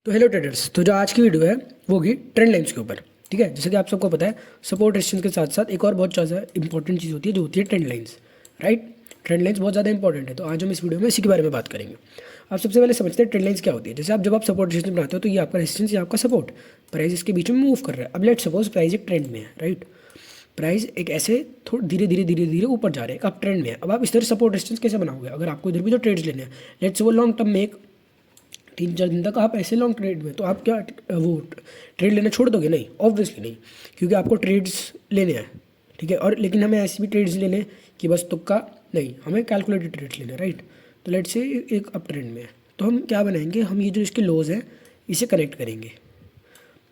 तो hello traders. तो जो आज की वीडियो है वो होगी ट्रेंड लाइन्स के ऊपर। ठीक है, जैसे कि आप सबको पता है सपोर्ट रेजिस्टेंस के साथ साथ एक और बहुत ज़्यादा इंपॉर्टेंट चीज़ होती है जो होती है trend lines. Right, trend lines बहुत ज़्यादा इंपॉर्टेंट है। तो आज हम इस वीडियो में इसी के बारे में बात करेंगे। आप सबसे पहले समझते हैं ट्रेंड लाइन्स क्या होती है। जैसे जब आप सपोर्ट रेजिस्टेंस बनाते हो तो ये आपका रेजिस्टेंस, ये आपका सपोर्ट, प्राइस इसके बीच में मूव कर रहा है। अब लेट सपोज प्राइस एक ट्रेंड में है। राइट, प्राइस एक ऐसे थोड़ा धीरे धीरे धीरे धीरे ऊपर जा रहे हैं, आप ट्रेंड में है। अब आप इस तरह सपोर्ट रेजिस्टेंस कैसे बनाओगे? अगर आपको इधर भी तो ट्रेड्स लेने हैं, लेट्स वो लॉन्ग टर्म में एक 3-4 दिन तक आप ऐसे लॉन्ग ट्रेड में, तो आप क्या वो ट्रेड लेना छोड़ दोगे? नहीं, ऑब्वियसली नहीं, क्योंकि आपको ट्रेड्स लेने हैं। ठीक है, और लेकिन हमें ऐसे भी ट्रेड्स लेने हैं कि बस तुक्का नहीं, हमें कैलकुलेटेड ट्रेड्स लेने हैं। राइट, तो लेट्स से एक अप ट्रेंड में है, तो हम क्या बनाएंगे, हम ये जो इसके लोज हैं इसे कनेक्ट करेंगे,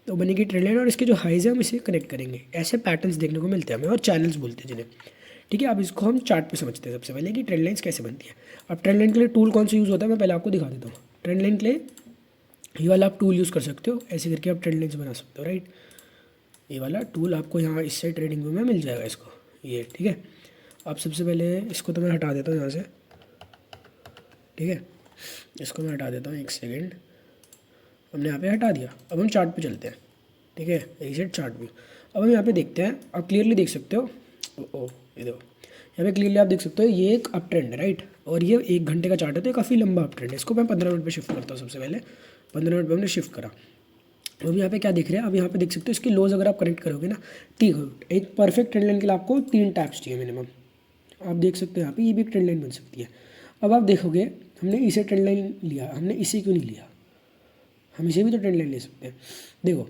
तो बनेगी ट्रेंड लाइन, और इसके जो हाइज है हम इसे कनेक्ट करेंगे। ऐसे पैटर्न्स देखने को मिलते हैं हमें, और चैनल्स बोलते हैं जिन्हें। ठीक है, अब इसको हम चार्ट पे समझते हैं सबसे पहले कि ट्रेंड लाइन्स कैसे बनती है। अब ट्रेंड लाइन के लिए टूल कौन सा यूज़ होता है मैं पहले आपको दिखा देता हूँ। ट्रेंड लाइन के लिए ये वाला आप टूल यूज़ कर सकते हो, ऐसे करके आप ट्रेंड लाइन्स बना सकते हो। राइट, ये वाला टूल आपको यहाँ इससे ट्रेडिंग व्यू में मिल जाएगा इसको, ये। ठीक है, अब सबसे पहले इसको तो मैं हटा देता हूँ यहाँ से। ठीक है, इसको मैं हटा देता हूँ, एक सेकेंड। हमने यहाँ पे हटा दिया। अब हम चार्ट पे चलते हैं। ठीक है, रीसेट चार्ट व्यू। अब हम यहाँ पे देखते हैं, आप क्लियरली देख सकते हो। ओ ये देखो, यहाँ पे क्लियरली आप देख सकते हो ये एक अप ट्रेंड है। राइट, और ये 1 घंटे का चार्ट है, तो ये काफ़ी लंबा अप ट्रेंड है। इसको मैं 15 मिनट पे शिफ्ट करता हूँ। सबसे पहले 15 मिनट पे हमने शिफ्ट करा। अब यहाँ पे क्या देख रहे हैं, अब यहाँ पे देख सकते हो इसकी लोज अगर आप कनेक्ट करोगे ना, ठीक है, एक परफेक्ट ट्रेंड लाइन के लिए आपको 3 टैप्स चाहिए मिनिमम। आप देख सकते हो यहाँ पे ये भी एक ट्रेंड लाइन बन सकती है। अब आप देखोगे हमने इसे ट्रेंड लाइन लिया, हमने इसे क्यों नहीं लिया? हम इसे भी तो ट्रेंड लाइन ले सकते हैं। देखो,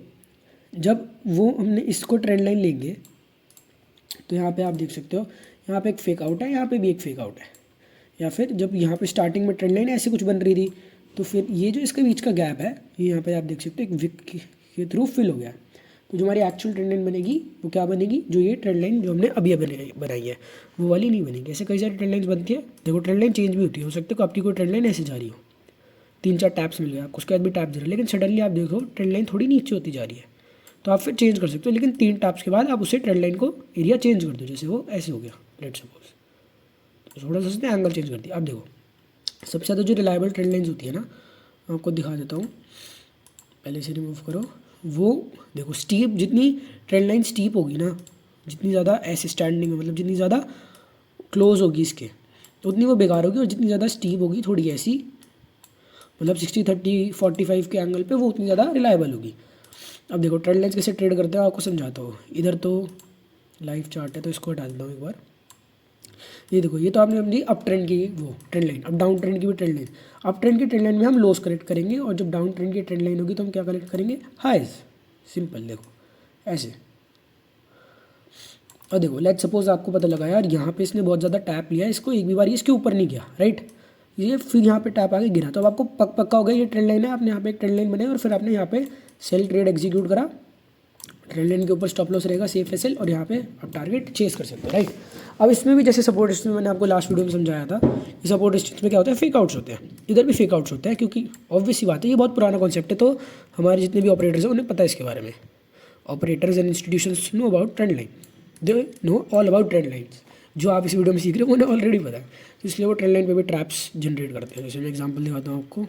जब वो हमने इसको ट्रेंड लाइन लेंगे तो यहाँ पे आप देख सकते हो, यहाँ पे एक फेक आउट है, यहाँ पे भी एक फेक आउट है। या फिर जब यहाँ पे स्टार्टिंग में ट्रेंड लाइन ऐसे कुछ बन रही थी, तो फिर ये जो इसके बीच का गैप है, ये यहाँ पे आप देख सकते हो एक विक के थ्रू फिल हो गया। तो जो हमारी एक्चुअल ट्रेंड लाइन बनेगी वो क्या बनेगी? जो ये ट्रेंड लाइन जो हमने अभी बनाई है वो वाली नहीं बनेगी। ऐसे कई सारी ट्रेंड लाइन बनती है। देखो, ट्रेंड लाइन चेंज भी होती है, हो सकता है कि आपकी कोई ट्रेंड लाइन ऐसे जा रही हो, 3-4 टैप्स मिल गए आपको, उसके बाद भी टैप जा रहा है, लेकिन सडनली आप देखो ट्रेंड लाइन थोड़ी नीचे होती जा रही है, तो आप फिर चेंज कर सकते हो। लेकिन 3 टैप्स के बाद आप उसे ट्रेंड लाइन को एरिया चेंज कर दो, जैसे वो ऐसे हो गया लेट्स सपोज, तो थोड़ा सा उसने एंगल चेंज कर दिया। अब देखो, सबसे ज़्यादा जो रिलायबल ट्रेंड लाइन्स होती है ना, आपको दिखा देता हूँ, पहले से रिमूव करो। वो देखो, स्टीप, जितनी ट्रेंड लाइन स्टीप होगी ना, जितनी ज़्यादा ऐसे स्टैंडिंग में, मतलब जितनी ज़्यादा क्लोज होगी इसके, तो उतनी वो बेकार होगी। और जितनी ज़्यादा स्टीप होगी थोड़ी ऐसी, मतलब 60-30-45 के एंगल पे, वो उतनी ज़्यादा रिलायबल होगी। अब देखो ट्रेंड लाइन्स कैसे ट्रेड करते हो आपको समझाता हूँ। इधर तो लाइव चार्ट है, तो इसको हटा देता हूँ एक बार। ये देखो, ये तो आपने अपनी अप ट्रेंड की वो ट्रेंड लाइन, अब डाउन ट्रेंड की भी ट्रेंड लाइन। अप ट्रेंड की ट्रेंड लाइन में हम लोस कलेक्ट करेंगे, और जब डाउन ट्रेंड की ट्रेंड लाइन होगी तो हम क्या कलेक्ट करेंगे? हाइज। सिंपल, देखो ऐसे। और देखो, लेट सपोज आपको पता लगा यार यहाँ पे इसने बहुत ज़्यादा टैप लिया, इसको एक भी बार इसके ऊपर नहीं गया। राइट, ये फिर यहाँ पे टैप आके गिरा, तो अब आपको पक्का हो गया ये ट्रेंड लाइन है। आपने यहाँ पे एक ट्रेंड लाइन बनाई, और फिर आपने यहाँ पे सेल ट्रेड एग्जीक्यूट करा। ट्रेंड लाइन के ऊपर स्टॉप लॉस रहेगा, सेफ एसएल, और यहाँ पे आप टारगेट चेस कर सकते हो। राइट, अब इसमें भी जैसे सपोर्ट रेजिस्टेंस में मैंने आपको लास्ट वीडियो में समझाया था कि सपोर्ट रेजिस्टेंस में क्या होता है, फेक आउट्स होते हैं। इधर भी फेक आउट्स होते हैं, क्योंकि ऑब्वियस सी बात है, ये बहुत पुराना कॉन्सेप्ट है, तो हमारे जितने भी ऑपरेटर्स हैं उन्हें पता है इसके बारे में। Operators and institutions know about trend line, they know all about trend lines. जो आप इस वीडियो में सीख रहे हो उन्हें ऑलरेडी पता है, तो इसलिए वो ट्रेंड लाइन पे भी ट्रैप्स जनरेट करते हैं। जैसे मैं एग्जांपल दिखाता हूँ आपको।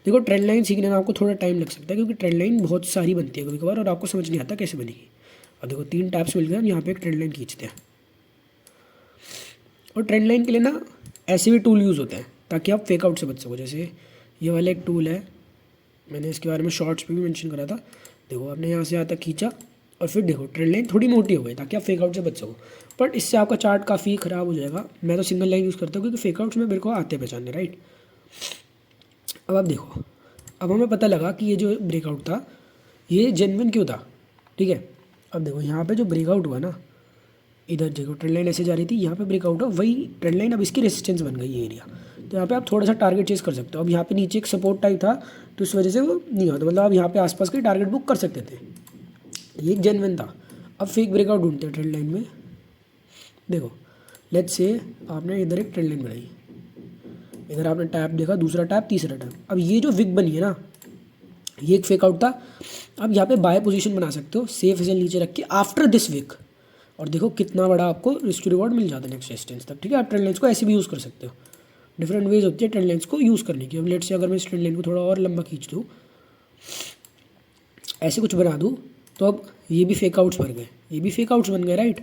देखो, ट्रेंड लाइन सीखने में आपको थोड़ा टाइम लग सकता है, क्योंकि ट्रेंड लाइन बहुत सारी बनती है कभी कभार, और आपको समझ नहीं आता कैसे बनेगी। अब देखो 3 टैप्स मिल गए, हम यहाँ पे एक ट्रेंड लाइन खींचते हैं। और ट्रेंड लाइन के लिए ना ऐसे भी टूल यूज़ होते हैं ताकि आप फेक आउट से बच सको। जैसे ये वाला एक टूल है, मैंने इसके बारे में शॉर्ट्स पे भी मेंशन करा था। देखो, आपने यहाँ से यहाँ तक खींचा, और फिर देखो ट्रेंड लाइन थोड़ी मोटी हो गई ताकि आप फेक आउट से बच सको, बट इससे आपका चार्ट काफ़ी ख़राब हो जाएगा। मैं तो सिंगल लाइन यूज़ करता हूँ, क्योंकि फेक आउट्स में मेरे को आते पहचानने। राइट, अब आप देखो, अब हमें पता लगा कि ये जो ब्रेकआउट था ये जेन्युइन क्यों था। ठीक है, अब देखो यहाँ पे जो ब्रेकआउट हुआ ना, इधर देखो ट्रेंड लाइन ऐसे जा रही थी, यहाँ पे ब्रेकआउट हो, वही ट्रेंड लाइन अब इसकी रेजिस्टेंस बन गई ये एरिया, तो यहाँ पे आप थोड़ा सा टारगेट चेस कर सकते हो। अब यहाँ पे नीचे एक सपोर्ट टाइप था, तो इस वजह से वो नहीं हुआ, तो मतलब आप यहाँ पे आसपास के टारगेट बुक कर सकते थे, ये एक जेन्युइन था। अब फेक ब्रेकआउट ढूंढते हैं ट्रेंड लाइन में। देखो, लेट्स से आपने इधर एक ट्रेंड लाइन बनाई, इधर आपने टैप देखा, दूसरा टैप, तीसरा टैप। अब ये जो विक बनी है ना, ये एक फेक आउट था। अब यहाँ पे बाय पोजीशन बना सकते हो, सेफ एसएल नीचे रख के आफ्टर दिस विक, और देखो कितना बड़ा आपको रिस्क टू रिवॉर्ड मिल जाता है नेक्स्ट रेजिस्टेंस तक। ठीक है, आप ट्रेंड लाइन्स को ऐसे भी यूज़ कर सकते हो। डिफरेंट वेज होती है ट्रेंड लाइन्स को यूज़ करने की। अब लेट से अगर मैं इस ट्रेंड लाइन को थोड़ा और लंबा खींच दूँ, ऐसे कुछ बना दूँ, तो अब ये भी फेक आउट्स बन गए, ये भी फेक आउट्स बन गए, राइट,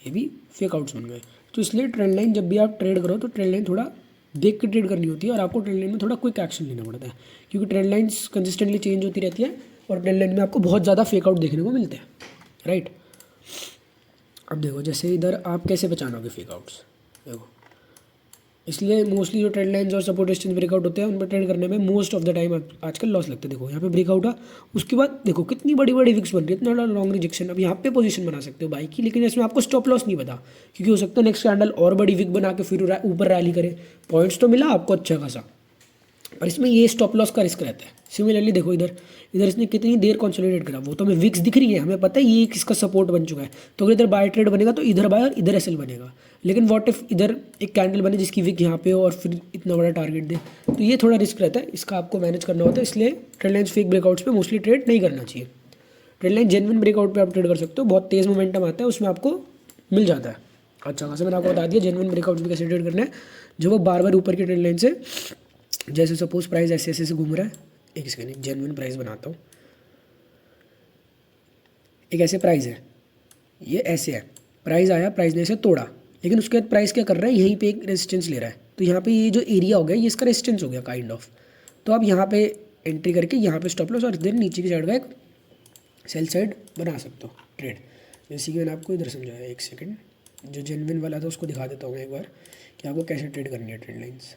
ये भी फेक आउट्स बन गए। तो इसलिए ट्रेंड लाइन जब भी आप ट्रेड करो तो ट्रेंड लाइन थोड़ा देख के ट्रेड करनी होती है, और आपको ट्रेंड लाइन में थोड़ा क्विक एक्शन लेना पड़ता है, क्योंकि ट्रेंड लाइन्स कंसिस्टेंटली चेंज होती रहती है और ट्रेंड लाइन में आपको बहुत ज़्यादा फेक आउट देखने को मिलते हैं, राइट। अब देखो जैसे इधर आप कैसे पहचानोगे फेक आउट्स, देखो इसलिए मोस्टली जो ट्रेंड लाइन्स और सपोर्ट रेजिस्टेंस ब्रेकआउट होते हैं उन पर ट्रेड करने में मोस्ट ऑफ द टाइम आजकल लॉस लगता है। देखो यहाँ पे ब्रेकआउट है, उसके बाद देखो कितनी बड़ी बड़ी विक्स बन रही है, इतना बड़ा लॉन्ग रिजेक्शन। अब यहाँ पे पोजीशन बना सकते हो बाई की, लेकिन इसमें आपको स्टॉप लॉस नहीं पता, क्योंकि हो सकता है नेक्स्ट कैंडल और बड़ी विक बना के फिर ऊपर रैली करे। पॉइंट्स तो मिला आपको अच्छा खासा, और इसमें ये स्टॉप लॉस का रिस्क रहता है। सिमिलरली देखो इधर इधर इसने कितनी देर कंसोलिडेट करा, वो तो हमें विक्स दिख रही है, हमें पता है ये किसका सपोर्ट बन चुका है, तो अगर इधर बाय ट्रेड बनेगा तो इधर बाय और इधर एसएल बनेगा। लेकिन व्हाट इफ इधर एक कैंडल बने जिसकी विक यहाँ पे हो और फिर इतना बड़ा टारगेट दे, तो ये थोड़ा रिस्क रहता है, इसका आपको मैनेज करना होता है। इसलिए ट्रेंड लाइन्स फेक ब्रेकआउट्स पे मोस्टली ट्रेड नहीं करना चाहिए। ट्रेंड लाइन जेन्युइन ब्रेकआउट पे आप ट्रेड कर सकते हो, बहुत तेज़ मोमेंटम आता है उसमें, आपको मिल जाता है अच्छा खासा। मैंने आपको बता दिया जेन्युइन ब्रेकआउट में कैसे ट्रेड करना है, जो वो बार बार ऊपर की ट्रेंड लाइन से, जैसे सपोज प्राइस ऐसे ऐसे घूम रहा है, एक सेकेंड जेन्युइन प्राइस बनाता हूँ, एक ऐसे प्राइस है, ये ऐसे है, प्राइस आया, प्राइस ने इसे तोड़ा, लेकिन उसके बाद प्राइस क्या कर रहा है, यहीं पे एक रेजिस्टेंस ले रहा है, तो यहाँ पे ये जो एरिया हो गया ये इसका रेजिस्टेंस हो गया काइंड ऑफ। तो आप यहाँ पे एंट्री करके यहाँ पे स्टॉप लॉस और देन नीचे की साइड का एक सेल साइड बना सकते हो ट्रेड, जैसे कि मैंने आपको इधर समझाया। एक सेकेंड, जो जेन्युइन वाला था उसको दिखा देता हूँ एक बार कि आपको कैसे ट्रेड करनी है ट्रेड लाइन्स,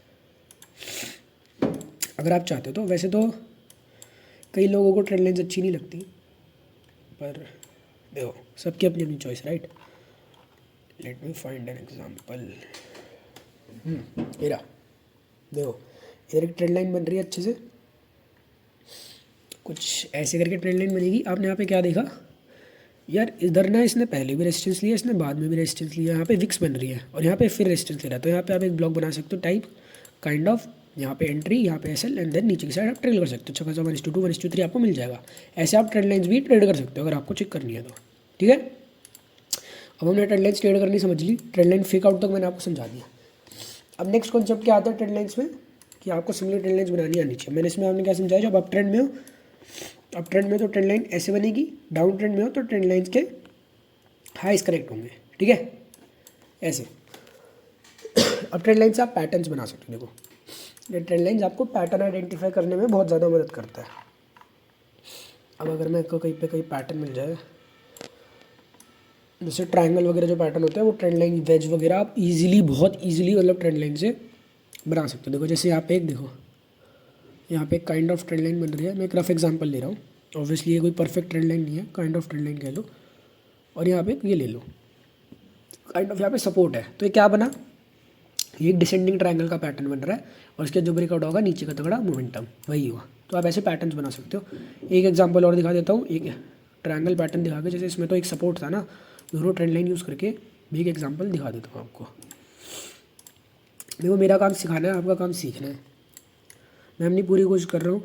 अगर आप चाहते हो तो। वैसे तो कई लोगों को ट्रेंड लाइन्स अच्छी नहीं लगती, पर देखो सबकी अपनी अपनी choice, right. Let me find an example. मेरा देखो इधर एक ट्रेंड लाइन बन रही है अच्छे से, कुछ ऐसे करके ट्रेंड लाइन बनेगी। आपने यहाँ पे क्या देखा यार, इधर ना इसने पहले भी रेजिस्टेंस लिया, इसने बाद में भी रेजिस्टेंस लिया, यहाँ पे विक्स बन रही है और यहाँ पे फिर रेजिस्टेंस ले रहा है, तो यहाँ पे आप एक ब्लॉक बना सकते हो टाइप काइंड ऑफ, यहाँ पे एंट्री, यहाँ पे एसएल एंड देन नीचे की साइड आप ट्रेड कर सकते हो। अच्छा खासा 1:2 1:3 आपको मिल जाएगा। ऐसे आप ट्रेंड लाइन्स भी ट्रेड कर सकते हो अगर आपको चेक करनी है तो, ठीक है। अब हमने ट्रेंड लाइन्स ट्रेड करनी समझ ली, ट्रेंड लाइन फेक आउट तक मैंने आपको समझा दिया। अब नेक्स्ट कॉन्सेप्ट क्या आता है ट्रेंड लाइन्स में, कि आपको सिमिलर ट्रेंड लाइन्स बनानी आनी चाहिए। मैंने इसमें आपने क्या समझाया, जब आप ट्रेंड में हो, अब ट्रेंड में तो ट्रेंड लाइन ऐसे बनेगी, डाउन ट्रेंड में हो तो ट्रेंड लाइन्स के हाइस करेक्ट होंगे, ठीक है, ऐसे। अब ट्रेंड लाइन से आप पैटर्न्स बना सकते हो। देखो ये ट्रेंड लाइन्स आपको पैटर्न आइडेंटिफाई करने में बहुत ज़्यादा मदद करता है। अब अगर मेरे को कहीं पे कहीं पैटर्न मिल जाए, जैसे ट्रायंगल वगैरह जो पैटर्न होता है, वो ट्रेंड लाइन वेज वगैरह आप इजीली, बहुत इजीली मतलब ट्रेंड लाइन से बना सकते हो। देखो जैसे यहाँ पे एक देखो, यहाँ पे एक काइंड ऑफ ट्रेंड लाइन बन रही है, मैं एक रफ एग्जांपल ले रहा हूँ, ऑब्वियसली ये कोई परफेक्ट ट्रेंड लाइन नहीं है, काइंड ऑफ ट्रेंड लाइन कह लो। और यहाँ पे ये ले लो, काइंड ऑफ यहाँ पे सपोर्ट है, तो ये क्या बना, ये एक डिसेंडिंग ट्रायंगल का पैटर्न बन रहा है, और इसके जो ब्रेकआउट होगा नीचे का तगड़ा मोमेंटम वही हुआ। तो आप ऐसे पैटर्न्स बना सकते हो। एक एग्जांपल और दिखा देता हूँ, एक ट्रायंगल पैटर्न दिखा के, जैसे इसमें तो एक सपोर्ट था ना, दोनों ट्रेंड लाइन यूज़ करके भी एक एग्जांपल दिखा देता हूँ आपको। देखो मेरा काम सिखाना है, आपका काम सीखना है, मैं अपनी पूरी कोशिश कर रहा हूँ।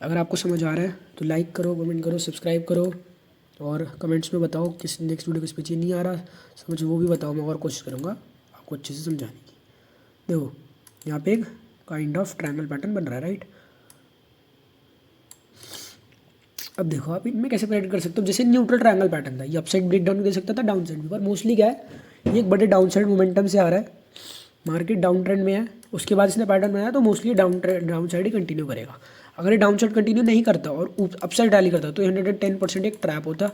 अगर आपको समझ आ रहा है तो लाइक करो, कमेंट करो, सब्सक्राइब करो, और कमेंट्स में बताओ किस नेक्स्ट वीडियो किस पे चाहिए, नहीं आ रहा समझ वो भी बताओ, मैं और कोशिश करूँगा आपको अच्छे से समझाने की। देखो यहाँ पे एक काइंड ऑफ ट्रायंगल पैटर्न बन रहा है, राइट। अब देखो आप इनमें कैसे प्रेडिक्ट कर सकते हो, जैसे न्यूट्रल ट्रायंगल पैटर्न था, ये अपसाइड ब्रेक डाउन दे सकता था, डाउन साइड भी, पर मोस्टली क्या है, ये एक बड़े डाउन साइड मोमेंटम से आ रहा है, मार्केट डाउन ट्रेंड में है, उसके बाद इसने पैटर्न बनाया, तो मोस्टली डाउन साइड ही कंटिन्यू करेगा। अगर ये डाउन साइड कंटिन्यू नहीं करता और अपसाइड रैली करता, तो 110% एक ट्रैप होता,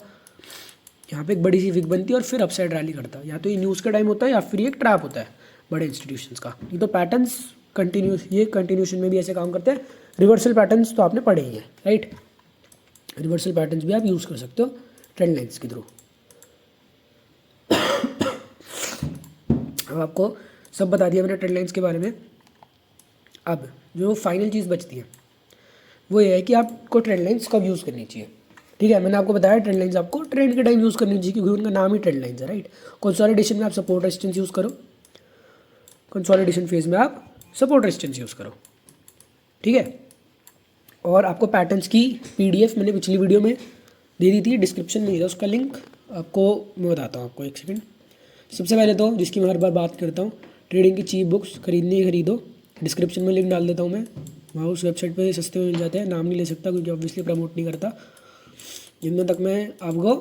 यहाँ पे एक बड़ी सी विक बनती है और फिर अपसाइड रैली करता। या तो ये न्यूज़ का टाइम होता है या फिर ये एक ट्रैप होता है बड़े इंस्टीट्यूशंस का। ये तो पैटर्न्स कंटिन्यूस, ये कंटिन्यूशन में भी ऐसे काम करते हैं। रिवर्सल पैटर्न्स तो आपने पढ़े ही हैं, राइट। रिवर्सल पैटर्न्स भी आप यूज़ कर सकते हो ट्रेंड लाइन्स के थ्रू। अब आपको सब बता दिया मैंने ट्रेंड लाइन्स के बारे में। अब जो फाइनल चीज़ बचती है वो ये है कि आपको ट्रेंड लाइन्स कब यूज़ करनी चाहिए, ठीक है। मैंने आपको बताया ट्रेंड लाइन्स आपको ट्रेंड के टाइम यूज़ करनी चाहिए, क्योंकि उनका नाम ही ट्रेंड लाइन्स है, राइट। कंसोलिडेशन में आप सपोर्ट रेजिस्टेंस यूज़ करो, कंसोलिडेशन फेज में आप सपोर्ट रेजिस्टेंस यूज़ करो, ठीक है। और आपको पैटर्न्स की PDF मैंने पिछली वीडियो में दे दी थी, डिस्क्रिप्शन में दिया उसका लिंक, आपको मैं बताता हूँ आपको, एक सेकंड। सबसे पहले तो जिसकी मैं हर बार बात करता हूँ, ट्रेडिंग की चीप बुक्स खरीदनी है खरीदो, डिस्क्रिप्शन में लिंक डाल देता हूँ मैं, वहाँ उस वेबसाइट पे सस्ते में मिल जाते हैं। नाम नहीं ले सकता क्योंकि ऑब्वियसली प्रमोट नहीं करता। जिनमें तक मैं आपको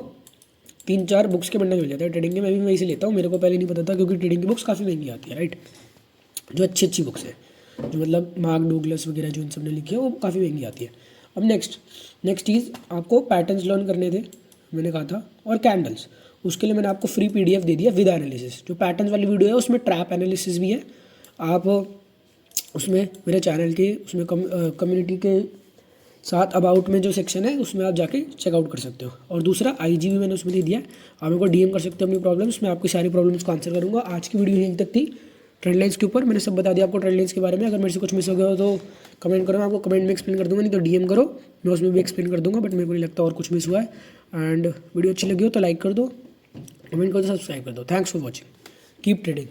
3-4 बुक्स के बंडल मिल जाते हैं ट्रेडिंग के। मैं भी वहीं से लेता हूँ, मेरे को पहले नहीं पता था क्योंकि ट्रेडिंग की बुक्स काफ़ी महंगी आती है, राइट। जो अच्छी अच्छी बुक्स है, जो मतलब मार्क डूगलस वगैरह जो इन सब ने लिखी है, वो काफ़ी महंगी आती है। अब नेक्स्ट चीज़ आपको पैटर्न्स लर्न करने थे, मैंने कहा था, और कैंडल्स। उसके लिए मैंने आपको फ्री PDF दे दिया विद एनालिसिस। जो पैटर्न्स वाली वीडियो है उसमें ट्रैप एनालिसिस भी है। आप उसमें मेरे चैनल के उसमें कम्युनिटी के साथ अबाउट में जो सेक्शन है उसमें आप जाके चेकआउट कर सकते हो। और दूसरा IG भी मैंने उसमें दे दिया है, आप मेरे को DM कर सकते हो अपनी प्रॉब्लम्स, मैं आपकी सारी प्रॉब्लम्स को आंसर करूँगा। आज की वीडियो यहीं तक थी ट्रेंड लाइन्स के ऊपर, मैंने सब बता दिया आपको ट्रेंड लाइन्स के बारे में। अगर मेरे से कुछ मिस हो गया हो तो कमेंट करो, मैं आपको कमेंट में एक्सप्लेन कर दूँगा, नहीं तो DM करो, मैं उसमें भी एक्सप्लेन कर दूँगा। बट मेरे को नहीं लगता और कुछ मिस हुआ है। एंड वीडियो अच्छी लगी हो तो लाइक कर दो, कमेंट कर दो, सब्सक्राइब कर दो। Thanks for watching, keep trading.